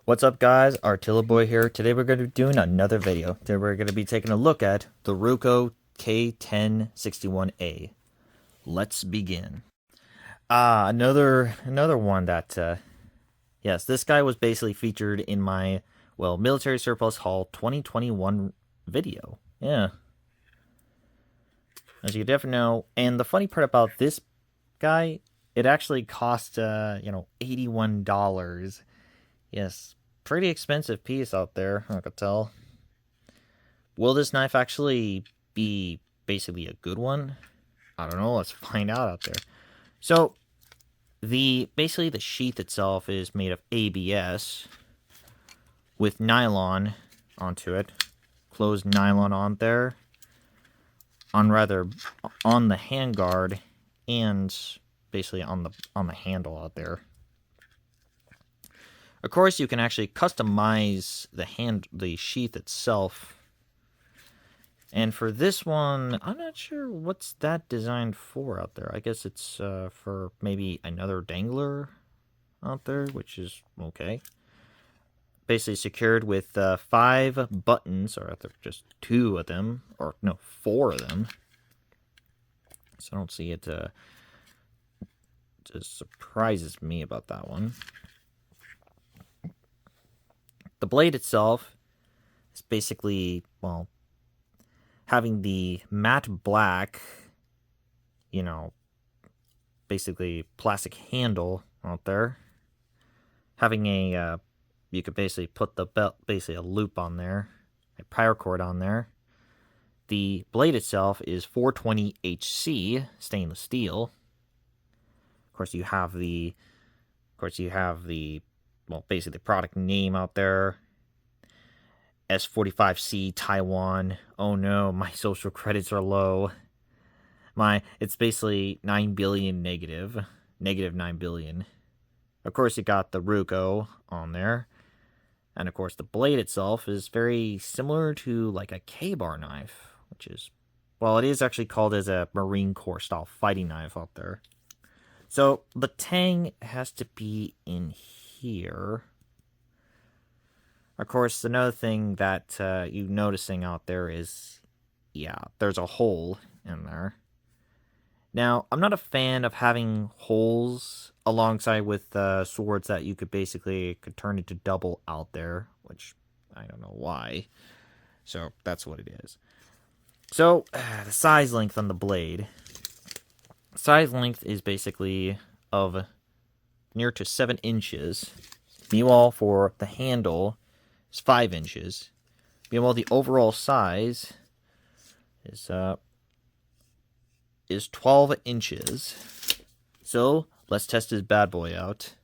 What's up, guys? Artilla Boy here. Today we're going to be doing another video. Today we're going to be taking a look at the ruko K1061A. Let's begin. Another one that yes, this guy was basically featured in my military surplus haul 2021 video. Yeah, as you definitely know. And the funny part about this guy, it actually cost $81. Yes, pretty expensive piece out there, I could tell. Will this knife actually be basically a good one? I don't know, let's find out there. So, basically the sheath itself is made of ABS with nylon onto it. Closed nylon on there. On the handguard and basically on the handle out there. Of course, you can actually customize the sheath itself. And for this one, I'm not sure what's that designed for out there. I guess it's for maybe another dangler out there, which is okay. Basically secured with 5 buttons, or just 2 of them, or no, 4 of them. So I don't see it. Just surprises me about that one. The blade itself is basically, having the matte black, basically plastic handle out there. Having you could basically put the belt, basically a loop on there, a paracord on there. The blade itself is 420 HC stainless steel. Of course, you have the basically the product name out there. S45C Taiwan. Oh no, my social credits are low. It's basically 9 billion negative 9 billion. Of course, you got the ruko on there. And of course, the blade itself is very similar to like a K-bar knife, which is, it is actually called as a Marine Corps style fighting knife out there. So the tang has to be in here. Of course, another thing that you're noticing out there is, there's a hole in there. Now, I'm not a fan of having holes alongside with swords that you could turn into double out there, which I don't know why. So that's what it is. So the size length on the blade. Size length is basically of near to 7 inches. Meanwhile, for the handle is 5 inches. Meanwhile, the overall size is 12 inches. So let's test this bad boy out.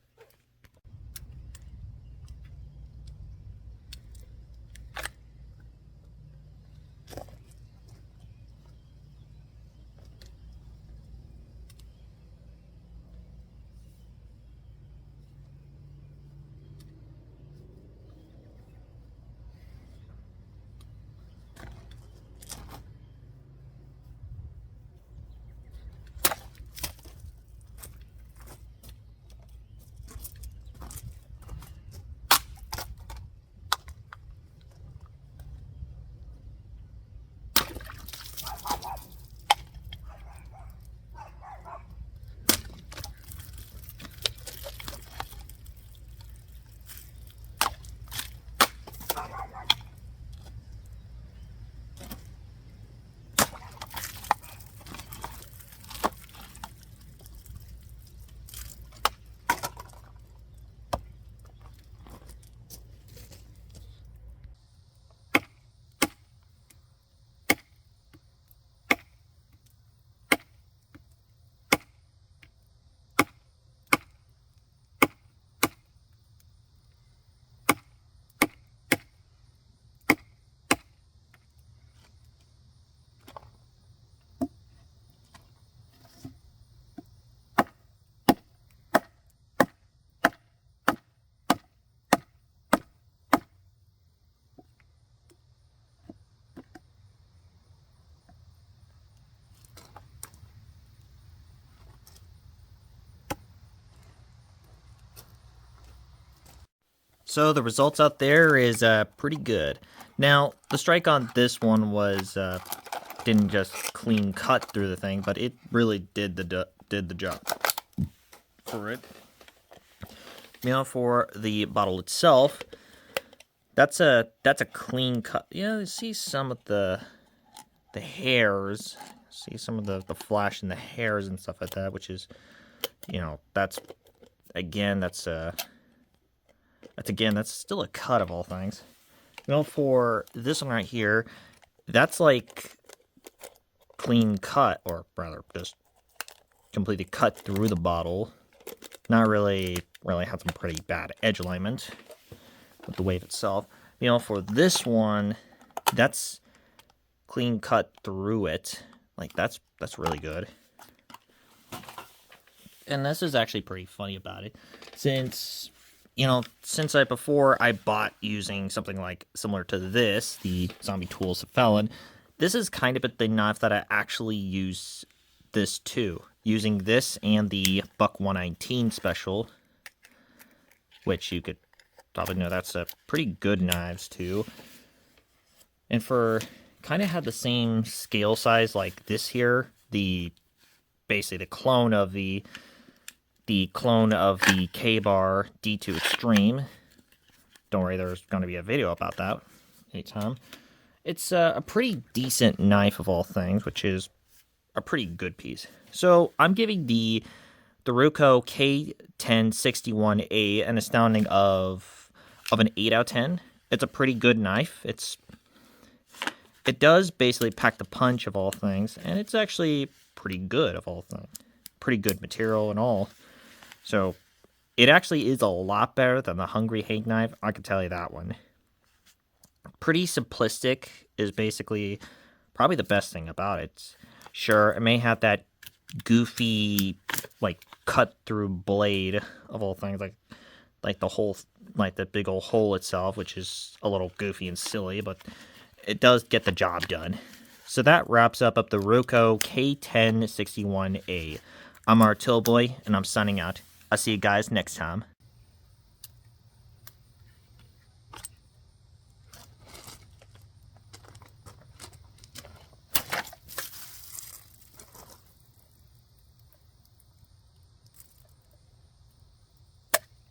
So the results out there is pretty good. Now, the strike on this one was didn't just clean cut through the thing, but it really did the job for it. Now for the bottle itself, that's a clean cut. Yeah, you see some of the hairs. See some of the flash in the hairs and stuff like that, which is, you know, that's still a cut of all things. You know, for this one right here, that's like clean cut, or rather just completely cut through the bottle. Not really had some pretty bad edge alignment with the weight itself. You know, for this one, that's clean cut through it. Like, that's really good. And this is actually pretty funny about it. Since before I bought using something like similar to this, the Zombie Tools of Felon, this is kind of the knife that I actually use this too. Using this and the Buck 119 special, which you could probably know that's a pretty good knives too. And for kind of had the same scale size like this here, basically the clone of the K-Bar D2 Extreme. Don't worry, there's going to be a video about that anytime. It's a pretty decent knife of all things, which is a pretty good piece. So I'm giving the ruko K1061A an astounding of an 8 out of 10. It's a pretty good knife. It does basically pack the punch of all things, and it's actually pretty good of all things. Pretty good material and all. So it actually is a lot better than the Hungry Hank knife, I can tell you that one. Pretty simplistic is basically probably the best thing about it. Sure, it may have that goofy, like, cut-through blade of all things, like the whole, like the big old hole itself, which is a little goofy and silly, but it does get the job done. So that wraps up the ruko K1061A. I'm Art Tillboy, and I'm signing out. I'll see you guys next time.